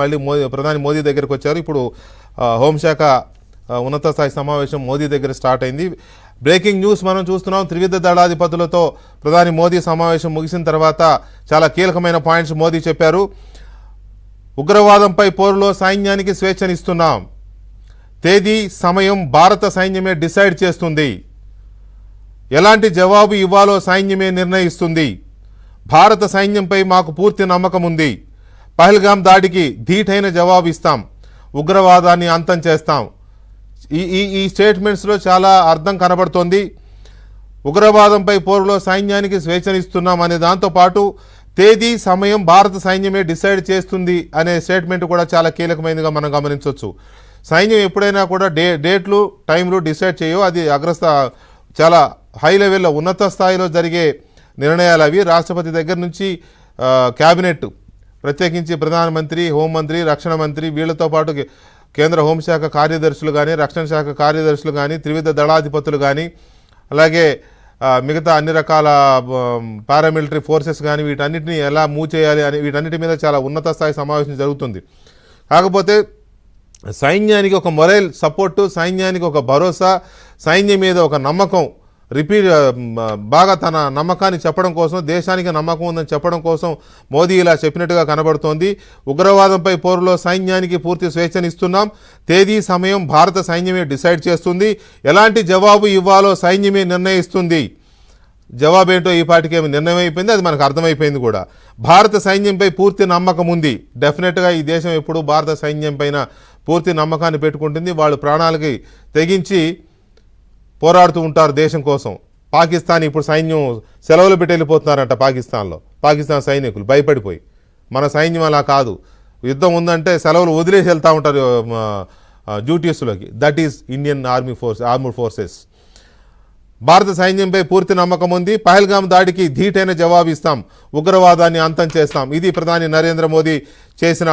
మళ్ళీ ప్రధాని మోదీ దగ్గరికి వచ్చారు. ఇప్పుడు హోంశాఖ ఉన్నత స్థాయి సమావేశం మోదీ దగ్గర స్టార్ట్ అయింది. బ్రేకింగ్ న్యూస్ మనం చూస్తున్నాం. త్రివిధ దళాధిపతులతో ప్రధాని మోదీ సమావేశం ముగిసిన తర్వాత చాలా కీలకమైన పాయింట్స్ మోదీ చెప్పారు. ఉగ్రవాదంపై పోరులో సైన్యానికి స్వేచ్ఛనిస్తున్నాం. తేదీ సమయం భారత సైన్యమే డిసైడ్ చేస్తుంది. ఎలాంటి జవాబు ఇవ్వాలో సైన్యమే నిర్ణయిస్తుంది. భారత సైన్యంపై మాకు పూర్తి నమ్మకం ఉంది. పహల్గాం దాడికి ధీటైన జవాబు ఇస్తాం. ఉగ్రవాదాన్ని అంతం చేస్తాం. ఈ స్టేట్మెంట్స్లో చాలా అర్థం కనబడుతోంది. ఉగ్రవాదంపై పోరులో సైన్యానికి స్వేచ్ఛనిస్తున్నాం అనే దాంతోపాటు తేదీ సమయం భారత సైన్యమే డిసైడ్ చేస్తుంది అనే స్టేట్మెంట్ కూడా చాలా కీలకమైనదిగా మనం గమనించవచ్చు. సైన్యం ఎప్పుడైనా కూడా డేట్లు టైంలు డిసైడ్ చేయో, అది చాలా హై లెవెల్లో ఉన్నత స్థాయిలో జరిగే నిర్ణయాలు అవి. రాష్ట్రపతి దగ్గర నుంచి క్యాబినెట్, ప్రత్యేకించి ప్రధానమంత్రి, హోంమంత్రి, రక్షణ మంత్రి, వీళ్లతో పాటు కేంద్ర హోంశాఖ కార్యదర్శులు కానీ, రక్షణ శాఖ కార్యదర్శులు కానీ, త్రివిధ దళాధిపతులు కానీ, అలాగే మిగతా అన్ని రకాల పారామిలిటరీ ఫోర్సెస్ కానీ, వీటన్నిటిని ఎలా మూవ్ చేయాలి అని వీటన్నిటి మీద చాలా ఉన్నత స్థాయి సమావేశం జరుగుతుంది. కాకపోతే సైన్యానికి ఒక మొరల్ సపోర్టు, సైన్యానికి ఒక భరోసా, సైన్యం మీద ఒక నమ్మకం బాగా తన నమ్మకాన్ని చెప్పడం కోసం, దేశానికి నమ్మకం ఉందని చెప్పడం కోసం మోదీ ఇలా చెప్పినట్టుగా కనబడుతోంది. ఉగ్రవాదంపై పోరులో సైన్యానికి పూర్తి స్వేచ్ఛనిస్తున్నాం. తేదీ సమయం భారత సైన్యమే డిసైడ్ చేస్తుంది. ఎలాంటి జవాబు ఇవ్వాలో సైన్యమే నిర్ణయిస్తుంది. జవాబేంటో ఈ పాటికేమి నిర్ణయం అయిపోయింది, అది మనకు అర్థమైపోయింది కూడా. భారత సైన్యంపై పూర్తి నమ్మకం ఉంది. డెఫినెట్గా ఈ దేశం ఎప్పుడు భారత సైన్యం పైన పూర్తి నమ్మకాన్ని పెట్టుకుంటుంది. వాళ్ళు ప్రాణాలకి తెగించి పోరాడుతూ ఉంటారు దేశం కోసం. పాకిస్తాన్ ఇప్పుడు సైన్యం సెలవులు పెట్టి వెళ్ళిపోతున్నారంట. పాకిస్తాన్ సైనికులు భయపడిపోయి. మన సైన్యం అలా కాదు. యుద్ధం ఉందంటే సెలవులు వదిలేసి వెళ్తూ ఉంటారు డ్యూటీస్లోకి. That is Indian armed forces. భారత సైన్యంపై పూర్తి నమ్మకం ఉంది. పహల్గాం దాడికి ధీటైన జవాబు ఇస్తాం. ఉగ్రవాదాన్ని అంతం చేస్తాం. ఇది ప్రధాని నరేంద్ర మోదీ చేసిన